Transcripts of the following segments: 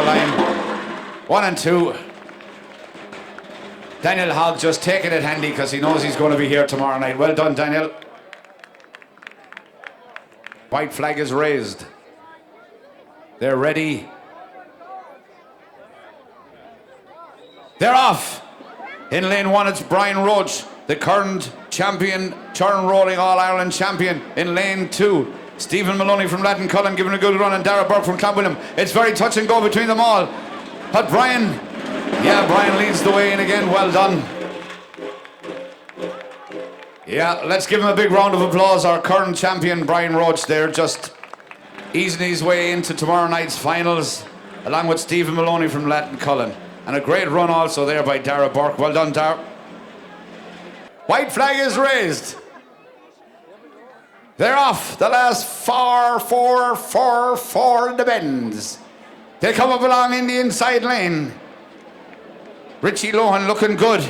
line. 1 and 2. Daniel Hogg just taking it handy because he knows he's going to be here tomorrow night. Well done, Daniel. White flag is raised. They're ready. They're off. In lane 1, it's Brian Roach, the current champion, Churn rolling All-Ireland champion. In lane 2, Stephen Maloney from Lattencullen giving a good run, and Dara Burke from Clonwilliam. It's very touch and go between them all. But Brian leads the way in again. Well done. Yeah, let's give him a big round of applause. Our current champion, Brian Roach, there just easing his way into tomorrow night's finals, along with Stephen Maloney from Lattencullen. And a great run also there by Dara Burke. Well done, Dara. White flag is raised. They're off. The last 4 in the bends. They come up along in the inside lane. Richie Lohan looking good.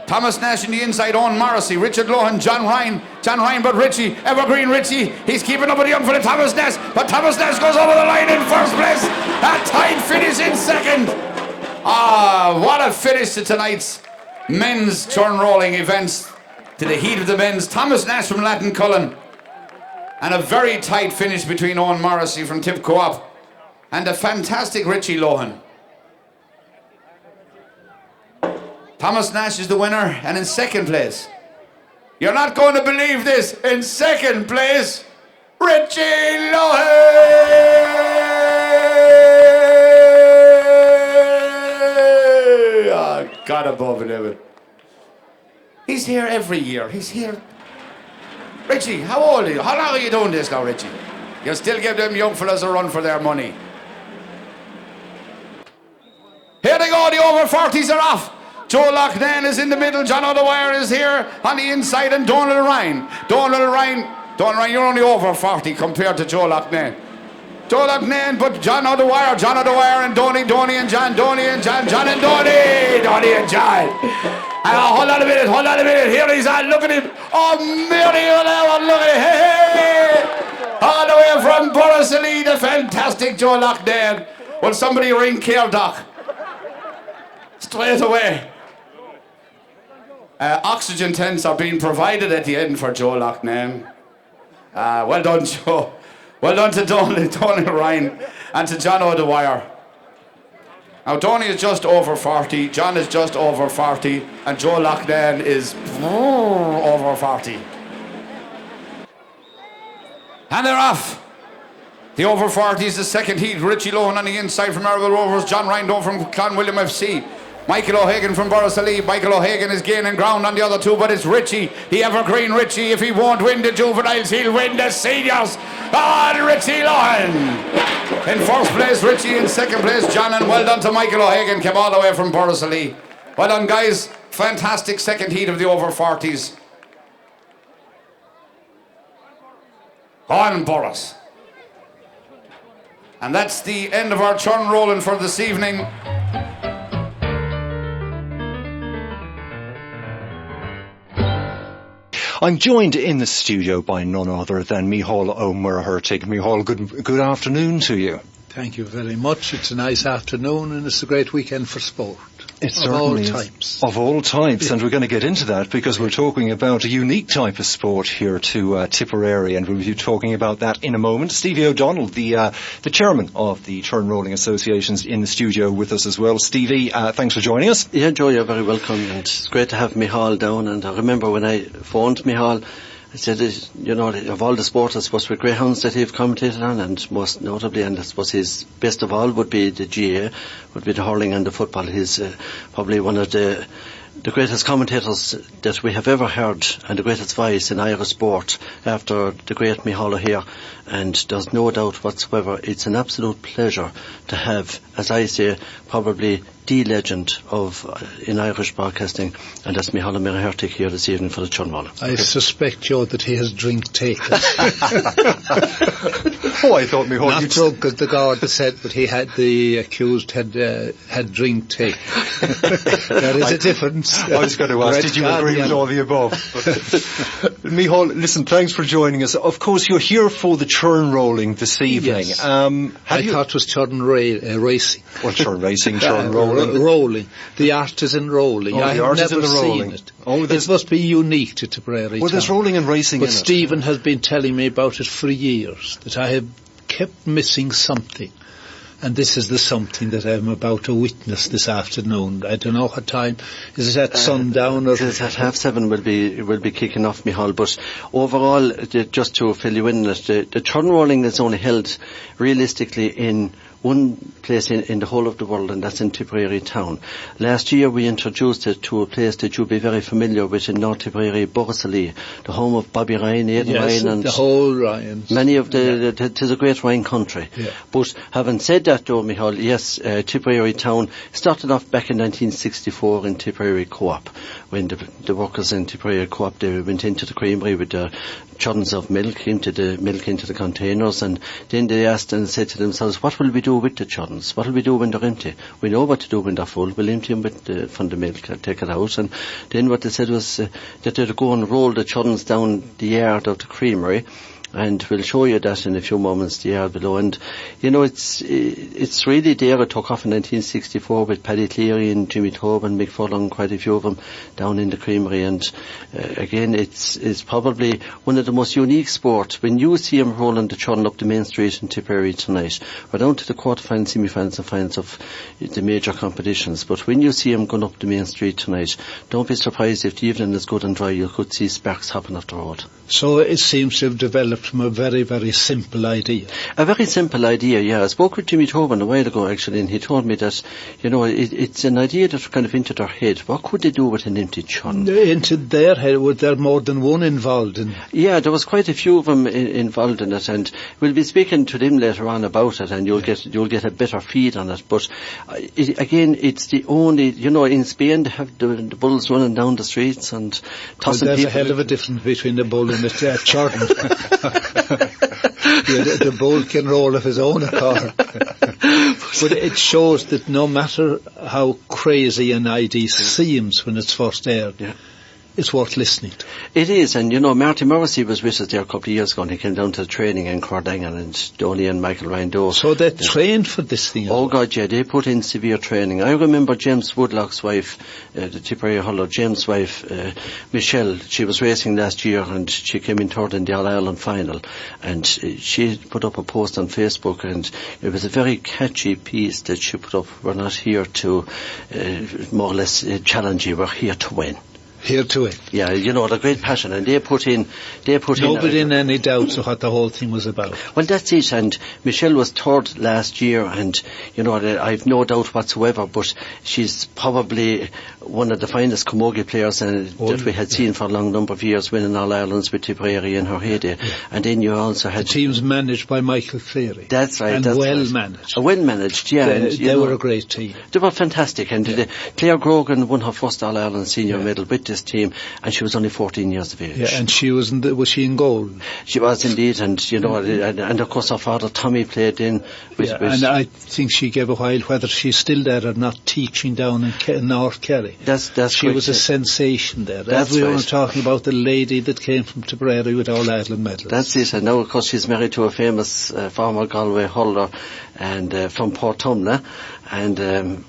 Thomas Nash in the inside, Owen Morrissey, Richard Lohan, John Ryan, but Richie, Evergreen Richie, he's keeping up with the young fella Thomas Nash, but Thomas Nash goes over the line in first place. A tight finish in second. What a finish to tonight's men's Churn rolling events. To the heat of the men's, Thomas Nash from Lattencullen. And a very tight finish between Owen Morrissey from Tip Co-op and a fantastic Richie Lohan. Thomas Nash is the winner, and in second place, you're not going to believe this, in second place, Richie Lohan! Oh, God above and heaven. He's here every year, he's here. Richie, how old are you? How long are you doing this now, Richie? You'll still give them young fellas a run for their money. Here they go, the over 40s are off. Joe Loughnane is in the middle, John O'Dwyer is here on the inside, and Donald Ryan, you're only over 40 compared to Joe Loughnane. Joe Loughnane, but John O'Dwyer and Donny and John, Donny and John. Hold on a minute, here he's on, look at him. Oh, Mary, look at him, hey. All the way from Borrisalee, the fantastic Joe Loughnane. Will somebody ring Cairdock? Straight away. Oxygen tents are being provided at the end for Joe Loughnane. Well done, Joe. Well done to Donny Ryan and to John O'Dwyer. Now, Donny is just over 40, John is just over 40, and Joe Loughnane is over 40. And they're off. The over 40s, the second heat. Richie Lohan on the inside from Arville Rovers, John Rindon from Clonwilliam FC. Michael O'Hagan from Borrisalee. Michael O'Hagan is gaining ground on the other two, but it's Richie, the evergreen Richie. If he won't win the juveniles, he'll win the seniors. Richie Lohan. In first place, Richie. In second place, John. And well done to Michael O'Hagan, came all the way from Borrisalee. Well done, guys. Fantastic second heat of the over 40s. Go on, Boris. And that's the end of our Churn rolling for this evening. I'm joined in the studio by none other than Micheál O'Muircheartaigh. Micheál, good afternoon to you. Thank you very much. It's a nice afternoon and it's a great weekend for sport. It certainly is. Of all types, yeah. And we're going to get into that because we're talking about a unique type of sport here to Tipperary, and we'll be talking about that in a moment. Stevie O'Donnell, the chairman of the Churn Rolling Association's in the studio with us as well. Stevie, thanks for joining us. Yeah, Joe, you're very welcome, and it's great to have Micheál down. And I remember when I phoned Micheál, I said, you know, of all the sports, I suppose, with greyhounds that he've commentated on, and most notably, and I suppose his best of all would be the GA, would be the hurling and the football. He's probably one of the greatest commentators that we have ever heard, and the greatest voice in Irish sport after the great Micheál O'Hare. And there's no doubt whatsoever, it's an absolute pleasure to have, as I say, probably the legend in Irish broadcasting, and that's Micheál O'Muircheartaigh here this evening for the Churn Rolling. I suspect, Joe, that he has drink taken. Oh, I thought Micheál... Not drunk, as the guard said, but the accused had drink taken. There is a difference. I was going to ask, did you agree with all the above? Michal, listen, thanks for joining us. Of course, you're here for the Churn rolling this evening. Yes. I thought it was Churn racing. Well, Churn racing, Churn rolling. Rolling. The art is in rolling. Oh, I the have art is never in the seen rolling. it. Oh, it must be unique to Tipperary Well, there's town. rolling and racing But in it. Stephen has been telling me about it for years, that I have kept missing something. And this is the something that I'm about to witness this afternoon. I don't know what time. Is it at sundown or? It is at 7:30 will be kicking off, Michal. But overall, just to fill you in, the Churn rolling is only held realistically in one place in the whole of the world, and that's in Tipperary town. Last year we introduced it to a place that you'll be very familiar with in North Tipperary, Borrisalee, the home of Bobby Ryan, Aidan Ryan, and the whole Ryans. many of tis a great wine country. Yeah. But having said that though, Michal, yes, Tipperary town started off back in 1964 in Tipperary Co-op, when the workers in Tipperary Co-op, they went into the creamery with the churns of milk into the containers, and then they asked and said to themselves, what will we do with the churns? What will we do when they're empty? We know what to do when they're full. We'll empty them from the milk and take it out. And then what they said was that they'd go and roll the churns down the yard of the creamery, and we'll show you that in a few moments, the yard below. And you know, it's really there. It took off in 1964 with Paddy Cleary and Jimmy Taube and Mick Furlong, quite a few of them down in the creamery. And again, it's probably one of the most unique sports. When you see them rolling the churn up the main street in Tipperary tonight, we're down to the quarterfinals, semi-finals and finals of the major competitions, but when you see them going up the main street tonight, don't be surprised if the evening is good and dry. You could see sparks hopping off the road. So it seems to have developed from a very, very simple idea. A very simple idea, yeah. I spoke with Jimmy Tobin a while ago, actually, and he told me that, you know, it's an idea that's kind of into their head. What could they do with an empty churn? Into their head, were there more than one involved in? Yeah, there was quite a few of them involved in it, and we'll be speaking to them later on about it, and you'll get a better feed on it. But again, it's the only, you know, in Spain they have the bulls running down the streets and tossing there's people. A hell of a difference between the bull and the churn. The bull can roll of his own accord. But it shows that no matter how crazy an idea seems when it's first aired, it's worth listening to. It is, and you know, Marty Morrissey was with us there a couple of years ago, and he came down to the training in Cordangan, and Donny and Michael Ryan Doe. So they trained for this thing? Oh God, yeah, they put in severe training. I remember James Woodlock's wife, the Tipperary Hurler, James' wife, Michelle, she was racing last year, and she came in third in the All-Ireland final, and she put up a post on Facebook, and it was a very catchy piece that she put up. We're not here to more or less challenge you, we're here to win. Here to it. Yeah, you know, the great passion, and they put in. Nobody in any doubts of what the whole thing was about. Well, that's it, and Michelle was third last year, and, you know, I've no doubt whatsoever, but she's probably one of the finest camogie players that we had seen for a long number of years, winning All Irelands with Tipperary in her heyday. Yeah. And then you also had... The team's managed by Michael Cleary. That's right. And that's well-managed. Right. Well-managed, yeah. They were a great team. They were fantastic, and Claire Grogan won her first All Ireland senior medal with this team, and she was only 14 years of age. Yeah, and she was she in goal? She was indeed, and you know, and of course her father Tommy played in. And I think she gave a while, whether she's still there or not, teaching down in North Kerry. She was a sensation there. That's we right. were talking about the lady that came from Tipperary with All Ireland medals. That's it, and now of course she's married to a famous former Galway hurler, and from Port Tumla, and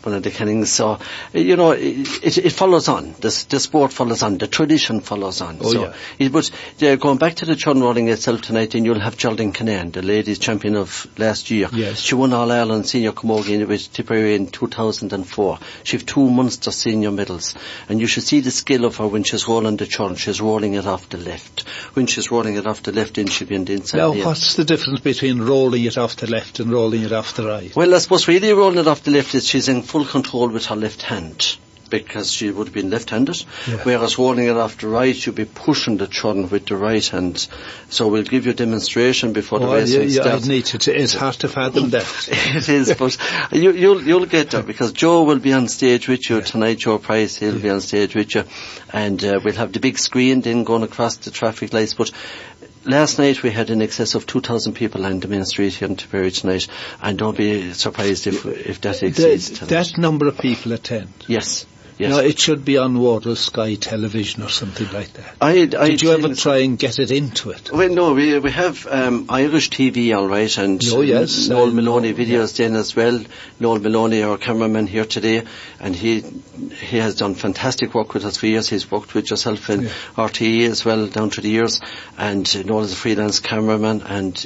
one of the Kennings. So, you know, it follows on. The sport follows on. The tradition follows on. But going back to the churn rolling itself tonight, then you'll have Geraldine Kinane, the ladies champion of last year. Yes. She won All Ireland senior camogie with Tipperary in 2004. She have 2 Munster senior medals, and you should see the skill of her when she's rolling the churn. She's rolling it off the left. When she's rolling it off the left, then she'll be on the inside. Now, what's the difference between rolling it off the left and rolling it off the right? Well, I suppose really rolling it off the left is she's in full control with her left hand, because she would have been left-handed, whereas rolling it off the right, you'd be pushing the churn with the right hand. So we'll give you a demonstration before the racing starts. I'd need to. It's hard to fathom that. It is, but you'll get there, because Joe will be on stage with you tonight. Joe Price, he'll be on stage with you, and we'll have the big screen then going across the traffic lights. But last night we had in excess of 2,000 people on the main street here in Tipperary tonight, and don't be surprised if that exceeds tonight. That number of people attend. Yes. Yes. No, it should be on Water Sky Television or something like that. Did you ever try and get it into it? Well, no, we have Irish TV, all right, and Oh, yes, Noel Maloney videos then as well. Noel Maloney, our cameraman here today, and he has done fantastic work with us for years. He's worked with yourself in RTE as well down through the years, and Noel is a freelance cameraman, and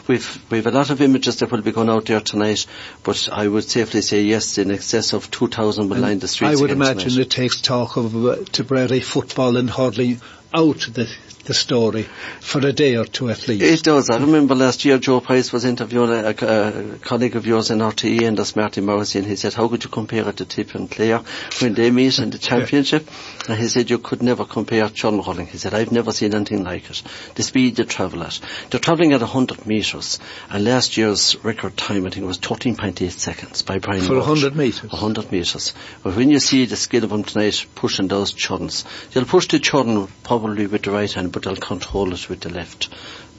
we've a lot of images that will be going out there tonight, but I would safely say yes, in excess of 2,000 will line the streets. I would imagine tonight. it takes talk of Tipperary football and hurling out the story for a day or two at least. It does. I remember last year Joe Price was interviewing a colleague of yours in RTE, and that's Marty Morrissey, and he said, how could you compare it to Tip and Clare when they meet in the championship? And he said, you could never compare Churn hurling. He said, I've never seen anything like it. The speed they travel at. They're travelling at 100 metres, and last year's record time, I think it was 13.8 seconds by Brian For Walsh. 100 metres? 100 metres. But when you see the skill of them tonight pushing those churns, they'll push the churn probably with the right hand, but they'll control it with the left.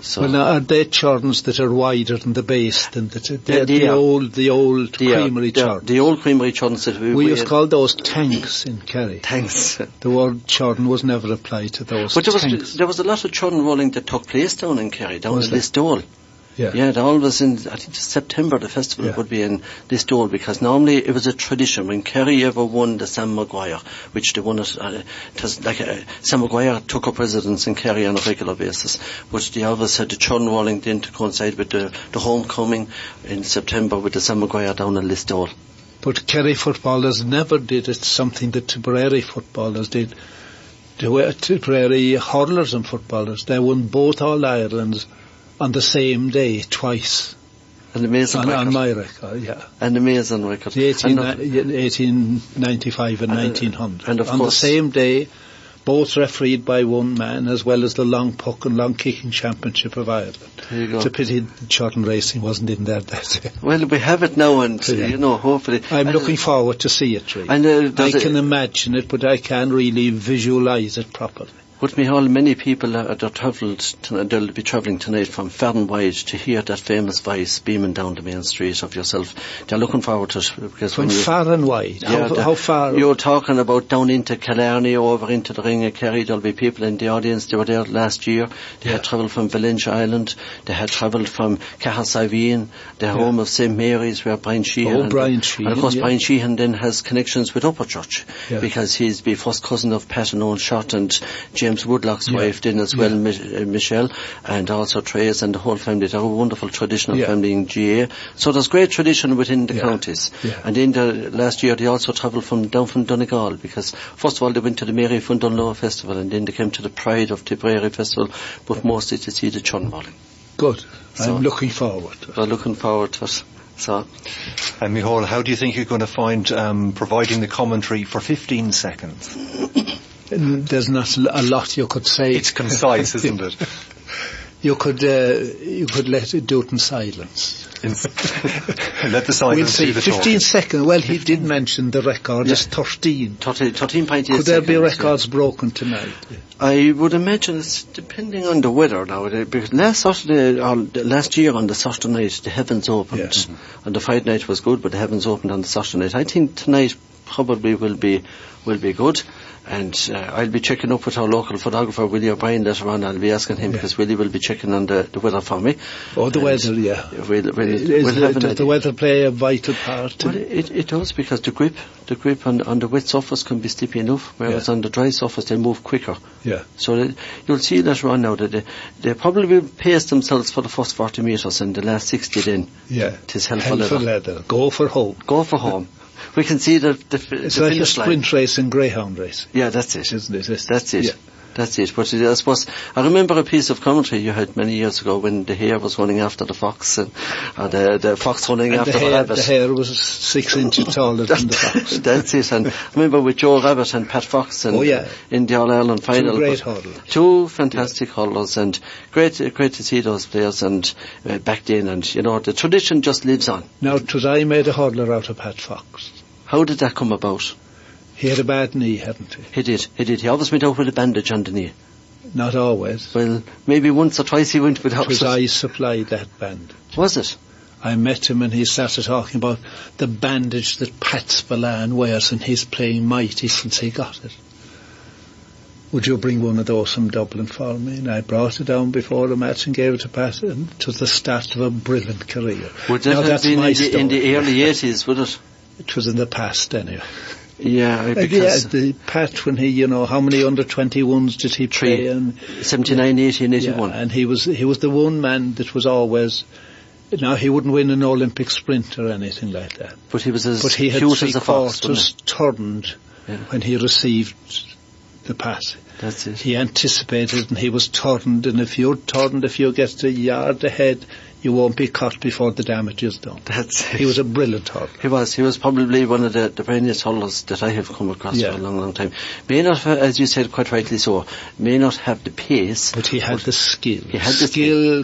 So well, now, are they churns that are wider than the base than the old creamery churns? The old creamery churns that we used to call those tanks in Kerry. Tanks. The word churn was never applied to those tanks. There was a lot of churn rolling that took place down in Kerry, down in Listowel. Yeah, it always in, I think September the festival would be in Listowel, because normally it was a tradition when Kerry ever won the Sam Maguire, which they won it was like Sam Maguire took up residence in Kerry on a regular basis, but they always had the churn rolling then to coincide with the homecoming in September with the Sam Maguire down in Listowel. But Kerry footballers never did it, something that Tipperary footballers did. Tipperary hurlers and footballers, they won both All-Irelands on the same day, twice. An amazing record. On my record, yeah. An amazing record. 1895 and 1900. And of on course, the same day, both refereed by one man, as well as the long puck and long kicking championship of Ireland. There you go. It's a pity Churn racing wasn't in there that day. Well, we have it now, and hopefully. I'm looking forward to see it, really. I can imagine it, but I can't really visualise it properly. But Micheál, many people they'll be travelling tonight from far and wide to hear that famous voice beaming down the main street of yourself. They're looking forward to it. Because from far and wide? How far? You're talking about down into Killarney, over into the Ring of Kerry. There'll be people in the audience. They were there last year. They had travelled from Valentia Island. They had travelled from Cahasaveen, the home of St. Mary's, where Brian Sheehan. Oh, Brian Sheehan. And of course, Brian Sheehan then has connections with Upperchurch, because he's the first cousin of Pat and Owen Short and James Woodlock's wife then as well, Michelle, and also Trace and the whole family. They're a wonderful traditional family in GA. So there's great tradition within the counties. And then last year they also travelled down from Donegal, because first of all they went to the Mary Fundunloa Festival, and then they came to the Pride of Tipperary Festival, but mostly to see the churn bowling. Good. So, I'm looking forward to it. We're looking forward to it. So. And Micheál, how do you think you're going to find providing the commentary for 15 seconds? There's not a lot you could say. It's concise, isn't it? You could let it do it in silence. Let the silence do the 15 talking. seconds. Well, he did mention the record is 13. 13.8 Could there be records broken tonight? I would imagine it's depending on the weather now. Because last year on the Saturday night, the heavens opened, and the Friday night was good, but the heavens opened on the Saturday night. I think tonight probably will be good. And I'll be checking up with our local photographer, Willie O'Brien, later on. I'll be asking him, because Willie will be checking on the weather for me. Oh, the weather, does the weather play a vital part? Well, it does, because the grip on the wet surface can be slippy enough, whereas on the dry surface they move quicker. Yeah. So you'll see later on now that they probably will pace themselves for the first 40 metres, and the last 60 then. Yeah. It is hell for leather. Go for home. Go for home. We can see the it's like a sprint race and greyhound race. Yeah, that's it. Isn't it? That's it. Yeah. That's it. But I suppose I remember a piece of commentary you had many years ago when the hare was running after the fox, or the fox running after the rabbit. The hare was 6 inches taller than the fox. That's it. And I remember with Joe Rabbit and Pat Fox in the All-Ireland final. 2 great hurlers. 2 fantastic hurlers, and great to see those players and back then. And the tradition just lives on. Now, it was I made a hurler out of Pat Fox. How did that come about? He had a bad knee, hadn't he? He did. He always went out with a bandage on the knee. Not always. Well, maybe once or twice he went without. It was I supplied that bandage. Was it? I met him and he started talking about the bandage that Pat Spillane wears, and he's playing mighty since he got it. Would you bring one of those from Dublin for me? And I brought it down before the match and gave it to Pat, and it was the start of a brilliant career. Would that have been in the early 80s, would it? It was in the past anyway. Yeah, because... the Pat, when he, how many under-21s did he play? 79, 80 and 81. Yeah, and he was the one man that was always... Now, he wouldn't win an Olympic sprint or anything like that. But he was as he had cute as a fox, turned when he received the pass. That's it. He anticipated, and he was turned, and if you get a yard ahead, you won't be caught before the damage is done. That's it. He was a brilliant hurler. He was probably one of the brainiest hurlers that I have come across for a long, long time. May not, as you said quite rightly so, may not have the pace. But he had the skill. He had the skill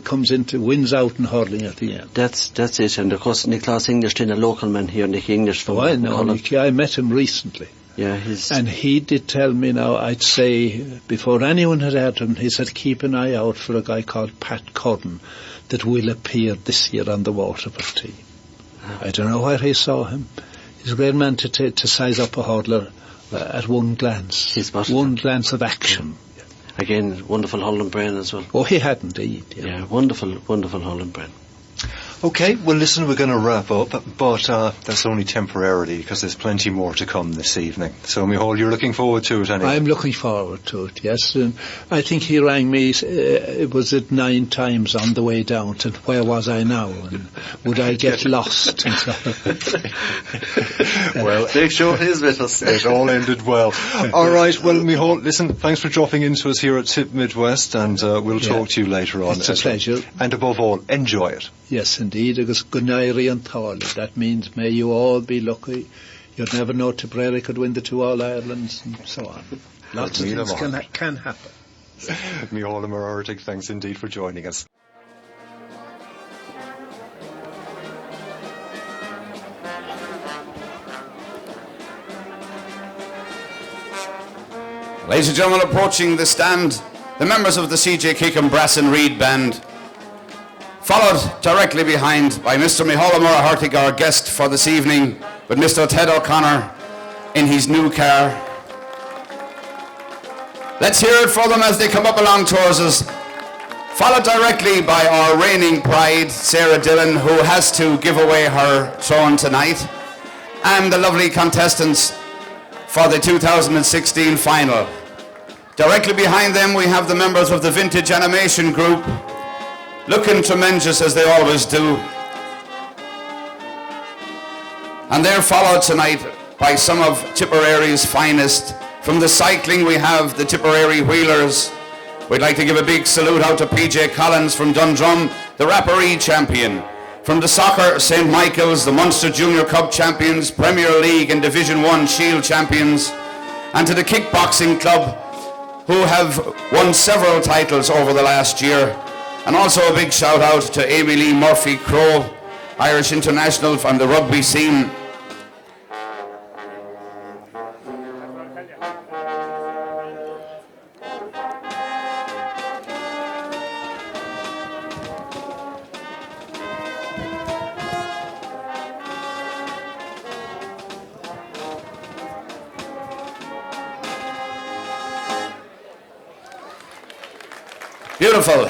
wins out in hurling at the end. That's it. And of course, Nicholas English, a local man here, Nick English from I know Nicky. I met him recently. Yeah, and he did tell me now, I'd say, before anyone had had him, he said, keep an eye out for a guy called Pat Curran that will appear this year on the Waterford team. I don't know where he saw him. He's a great man to size up a hurler at one glance. One glance of action. Again, wonderful hurling brain as well. Oh, he had indeed. Yeah, wonderful, wonderful hurling brain. Okay, well listen, we're going to wrap up, but that's only temporarily because there's plenty more to come this evening. So Micheál, you're looking forward to it anyway? I'm looking forward to it, yes. And I think he rang me, it was at 9 times on the way down, and where was I now? And would I get lost? And so well, make sure he's with us. It all ended well. All right, well Micheál, listen, thanks for dropping into us here at Tip Midwest, and we'll talk to you later on. It's a pleasure. And above all, enjoy it. Yes, indeed. Agus Gunairi and Thorley. That means may you all be lucky. You'd never know Tipperary could win the 2 All-Irelands and so on. Lots of things can happen. Micheál Murartig, thanks indeed for joining us. Ladies and gentlemen, approaching the stand, the members of the C.J. Kickham Brass and Reed Band, followed directly behind by Mr. Micheál Murartig, our guest for this evening, with Mr. Ted O'Connor in his new car. Let's hear it for them as they come up along towards us. Followed directly by our reigning pride, Sarah Dillon, who has to give away her throne tonight, and the lovely contestants for the 2016 final. Directly behind them we have the members of the Vintage Animation Group, looking tremendous as they always do. And they're followed tonight by some of Tipperary's finest. From the cycling we have the Tipperary Wheelers. We'd like to give a big salute out to PJ Collins from Dundrum, the Rapparee champion. From the soccer, St. Michael's, the Munster Junior Cup champions, Premier League and Division 1 Shield champions. And to the kickboxing club, who have won several titles over the last year. And also a big shout out to Amy Lee Murphy-Crowe, Irish international from the rugby scene. Beautiful.